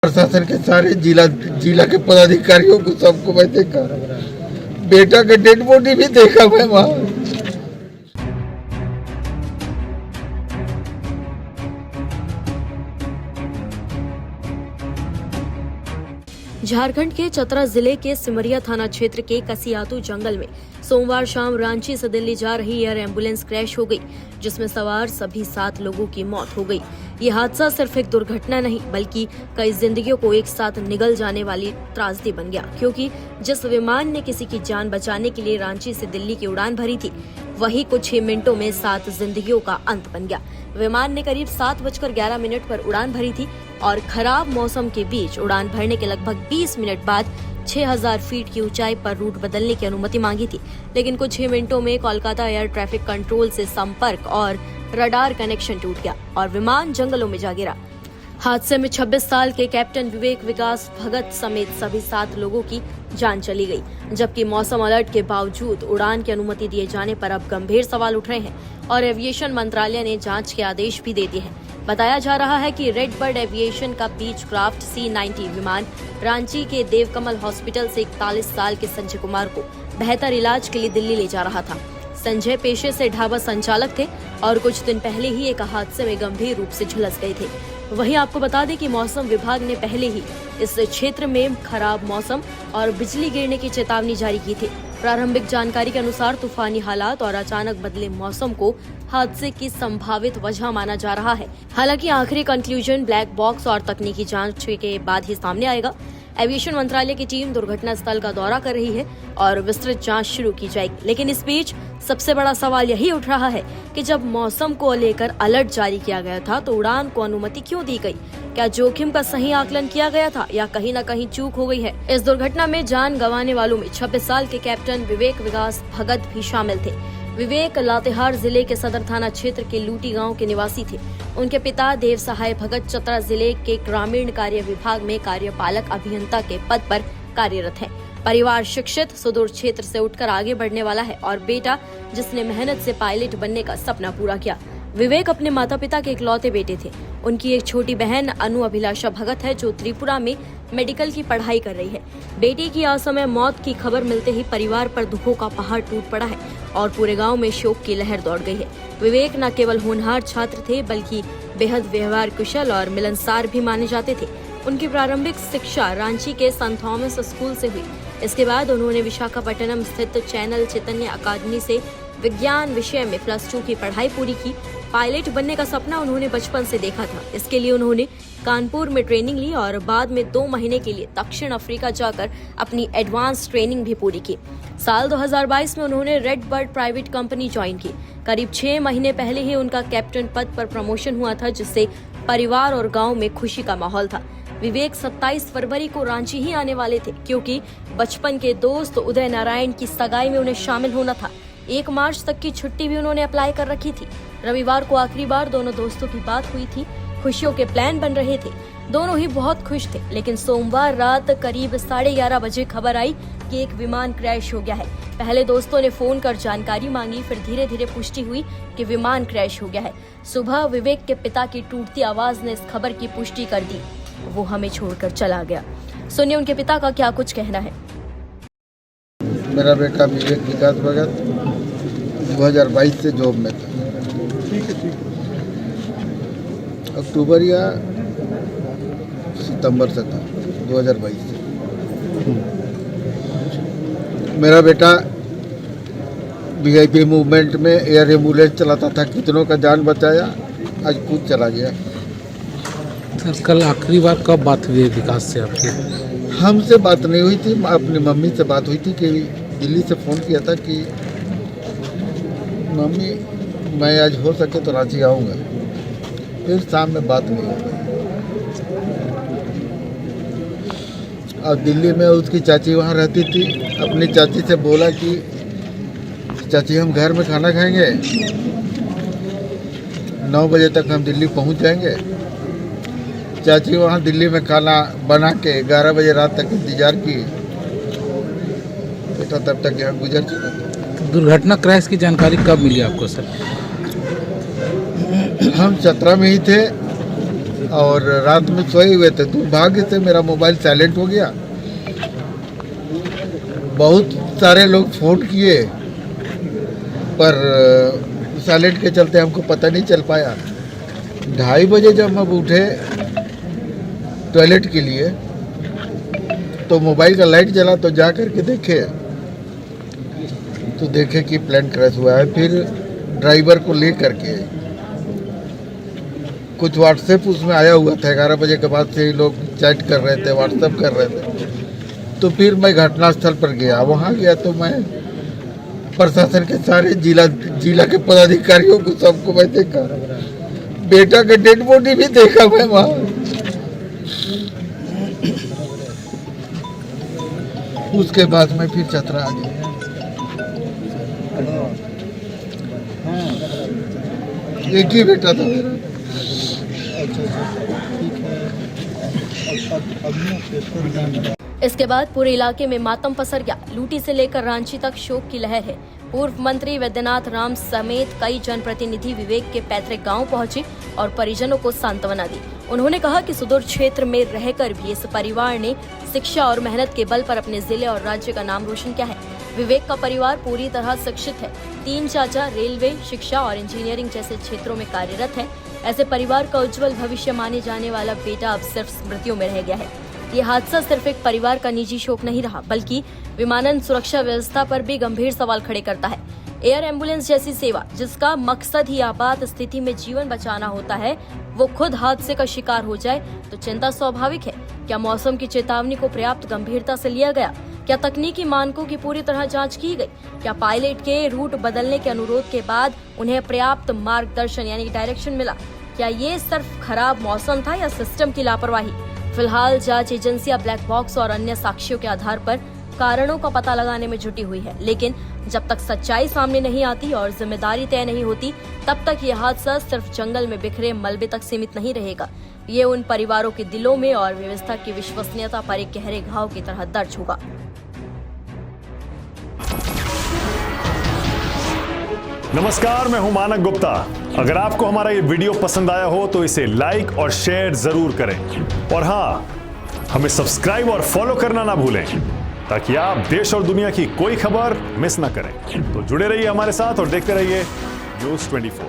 प्रशासन के सारे जिला के पदाधिकारियों को सबको मैं देखा, बेटा का डेड बॉडी भी देखा मैं वहाँ। झारखंड के चतरा जिले के सिमरिया थाना क्षेत्र के कसियातू जंगल में सोमवार शाम रांची से दिल्ली जा रही एयर एम्बुलेंस क्रैश हो गई, जिसमें सवार सभी 7 लोगों की मौत हो गई। ये हादसा सिर्फ एक दुर्घटना नहीं बल्कि कई जिंदगियों को एक साथ निगल जाने वाली त्रासदी बन गया, क्योंकि जिस विमान ने किसी की जान बचाने के लिए रांची से दिल्ली की उड़ान भरी थी, वही कुछ ही मिनटों में 7 जिंदगियों का अंत बन गया। विमान ने करीब 7:11 पर उड़ान भरी थी और खराब मौसम के बीच उड़ान भरने के लगभग 20 मिनट बाद 6000 फीट की ऊंचाई पर रूट बदलने की अनुमति मांगी थी, लेकिन कुछ ही मिनटों में कोलकाता एयर ट्रैफिक कंट्रोल से संपर्क और रडार कनेक्शन टूट गया और विमान जंगलों में जा गिरा। हादसे में 26 साल के कैप्टन विवेक विकास भगत समेत सभी 7 लोगों की जान चली गई, जबकि मौसम अलर्ट के बावजूद उड़ान की अनुमति दिए जाने पर अब गंभीर सवाल उठ रहे हैं और एविएशन मंत्रालय ने जांच के आदेश भी दे दिए हैं। बताया जा रहा है कि रेड बर्ड एविएशन का बीचक्राफ्ट C-90 विमान रांची के देवकमल हॉस्पिटल से 41 साल के संजय कुमार को बेहतर इलाज के लिए दिल्ली ले जा रहा था। संजय पेशे से ढाबा संचालक थे और कुछ दिन पहले ही एक हादसे में गंभीर रूप से झुलस गए थे। वहीं आपको बता दें कि मौसम विभाग ने पहले ही इस क्षेत्र में खराब मौसम और बिजली गिरने की चेतावनी जारी की थी। प्रारंभिक जानकारी के अनुसार तूफानी हालात और अचानक बदले मौसम को हादसे की संभावित वजह माना जा रहा है। हालांकि आखिरी कंक्लूजन ब्लैक बॉक्स और तकनीकी जांच के बाद ही सामने आएगा। एविएशन मंत्रालय की टीम दुर्घटना स्थल का दौरा कर रही है और विस्तृत जांच शुरू की जाएगी, लेकिन इस बीच सबसे बड़ा सवाल यही उठ रहा है कि जब मौसम को लेकर अलर्ट जारी किया गया था तो उड़ान को अनुमति क्यों दी गई? क्या जोखिम का सही आकलन किया गया था या कहीं न कहीं चूक हो गई है? इस दुर्घटना में जान गंवाने वालों में 26 साल के कैप्टन विवेक विकास भगत भी शामिल थे। विवेक लातेहार जिले के सदर थाना क्षेत्र के लूटी गांव के निवासी थे। उनके पिता देव सहाय भगत चतरा जिले के ग्रामीण कार्य विभाग में कार्यपालक अभियंता के पद पर कार्यरत हैं। परिवार शिक्षित, सुदूर क्षेत्र से उठकर आगे बढ़ने वाला है और बेटा जिसने मेहनत से पायलट बनने का सपना पूरा किया। विवेक अपने माता पिता के इकलौते बेटे थे। उनकी एक छोटी बहन अनु अभिलाषा भगत है जो त्रिपुरा में मेडिकल की पढ़ाई कर रही है। बेटी की असमय मौत की खबर मिलते ही परिवार पर दुखों का पहाड़ टूट पड़ा है और पूरे गांव में शोक की लहर दौड़ गई है। विवेक न केवल होनहार छात्र थे बल्कि बेहद व्यवहार कुशल और मिलनसार भी माने जाते थे। उनकी प्रारंभिक शिक्षा रांची के सेंट थॉमस स्कूल से हुई। इसके बाद उन्होंने विशाखापट्टनम स्थित चैनल चैतन्य अकादमी से विज्ञान विषय में +2 की पढ़ाई पूरी की। पायलट बनने का सपना उन्होंने बचपन से देखा था। इसके लिए उन्होंने कानपुर में ट्रेनिंग ली और बाद में 2 महीने के लिए दक्षिण अफ्रीका जाकर अपनी एडवांस ट्रेनिंग भी पूरी की। साल 2022 में उन्होंने red bird private company join की। करीब 6 महीने पहले ही उनका कैप्टन पद पर प्रमोशन हुआ था, जिससे परिवार और गाँव में खुशी का माहौल था। विवेक 27 फरवरी को रांची ही आने वाले थे, क्योंकि बचपन के दोस्त उदय नारायण की सगाई में उन्हें शामिल होना था। 1 मार्च तक की छुट्टी भी उन्होंने अप्लाई कर रखी थी। रविवार को आखिरी बार दोनों दोस्तों की बात हुई थी। खुशियों के प्लान बन रहे थे, दोनों ही बहुत खुश थे, लेकिन सोमवार रात करीब 11:30 बजे खबर आई कि एक विमान क्रैश हो गया है। पहले दोस्तों ने फोन कर जानकारी मांगी, फिर धीरे धीरे पुष्टि हुई कि विमान क्रैश हो गया है। सुबह विवेक के पिता की टूटती आवाज ने इस खबर की पुष्टि कर दी। वो हमें छोड़कर चला गया। सुनिए उनके पिता का क्या कुछ कहना है। मेरा बेटा विवेक विकास भगत 2022 से जॉब में था। अक्टूबर या सितंबर से था 2022 से। मेरा बेटा VIP मूवमेंट में एयर एम्बुलेंस चलाता था, कितनों का जान बचाया, आज खुद चला गया। सर कल आखिरी बार कब बात हुई है विकास से आपकी? हमसे बात नहीं हुई थी, अपनी मम्मी से बात हुई थी कि दिल्ली से फ़ोन किया था कि मम्मी मैं आज हो सके तो रांची आऊँगा। फिर शाम में बात नहीं हुई। और दिल्ली में उसकी चाची वहाँ रहती थी। अपनी चाची से बोला कि चाची हम घर में खाना खाएंगे, 9 बजे तक हम दिल्ली पहुँच जाएंगे। चाची वहाँ दिल्ली में खाना बना के 11 बजे रात तक इंतजार की। बेटा तब तक यहाँ गुजर चुका था। दुर्घटना क्रैश की जानकारी कब मिली आपको सर? हम चतरा में ही थे, और रात में सोए हुए थे, दुर्भाग्य से मेरा मोबाइल साइलेंट हो गया। बहुत सारे लोग फ़ोन किए पर साइलेंट के चलते हमको पता नहीं चल पाया। 2:30 बजे जब हम उठे टॉयलेट के लिए तो मोबाइल का लाइट जला, तो जा कर के देखे कि प्लेन क्रैश हुआ है। फिर ड्राइवर को ले करके कुछ व्हाट्सएप उसमें आया हुआ था, 11 बजे के बाद से ही लोग चैट कर रहे थे, व्हाट्सएप कर रहे थे। तो फिर मैं घटनास्थल पर गया। वहाँ गया तो मैं प्रशासन के सारे जिला के पदाधिकारियों को, सबको मैं देखा, बेटा का डेड बॉडी भी देखा मैं वहाँ। उसके बाद मैं फिर चतरा आ गया। एक ही बेटा था मेरा। इसके बाद पूरे इलाके में मातम पसर गया। लूटी से लेकर रांची तक शोक की लहर है। पूर्व मंत्री वैद्यनाथ राम समेत कई जनप्रतिनिधि विवेक के पैतृक गांव पहुंचे और परिजनों को सांत्वना दी। उन्होंने कहा कि सुदूर क्षेत्र में रहकर भी इस परिवार ने शिक्षा और मेहनत के बल पर अपने जिले और राज्य का नाम रोशन किया है। विवेक का परिवार पूरी तरह शिक्षित है। 3 चाचा रेलवे, शिक्षा और इंजीनियरिंग जैसे क्षेत्रों में कार्यरत है। ऐसे परिवार का उज्जवल भविष्य माने जाने वाला बेटा अब सिर्फ स्मृतियों में रह गया है। ये हादसा सिर्फ एक परिवार का निजी शोक नहीं रहा, बल्कि विमानन सुरक्षा व्यवस्था पर भी गंभीर सवाल खड़े करता है। एयर एम्बुलेंस जैसी सेवा, जिसका मकसद ही आपात स्थिति में जीवन बचाना होता है, वो खुद हादसे का शिकार हो जाए तो चिंता स्वाभाविक है। क्या मौसम की चेतावनी को पर्याप्त गंभीरता से लिया गया? क्या तकनीकी मानकों की पूरी तरह जांच की गई? क्या पायलट के रूट बदलने के अनुरोध के बाद उन्हें पर्याप्त मार्गदर्शन यानी डायरेक्शन मिला? क्या ये सिर्फ खराब मौसम था या सिस्टम की लापरवाही? फिलहाल जांच एजेंसियां ब्लैक बॉक्स और अन्य साक्ष्यों के आधार पर कारणों का पता लगाने में जुटी हुई है, लेकिन जब तक सच्चाई सामने नहीं आती और जिम्मेदारी तय नहीं होती, तब तक ये हादसा सिर्फ जंगल में बिखरे मलबे तक सीमित नहीं रहेगा। ये उन परिवारों के दिलों में और व्यवस्था की विश्वसनीयता पर एक गहरे घाव की तरह दर्ज होगा। नमस्कार, मैं हूं मानक गुप्ता। अगर आपको हमारा ये वीडियो पसंद आया हो तो इसे लाइक और शेयर जरूर करें, और हाँ, हमें सब्सक्राइब और फॉलो करना ना भूलें ताकि आप देश और दुनिया की कोई खबर मिस ना करें। तो जुड़े रहिए हमारे साथ और देखते रहिए News 24।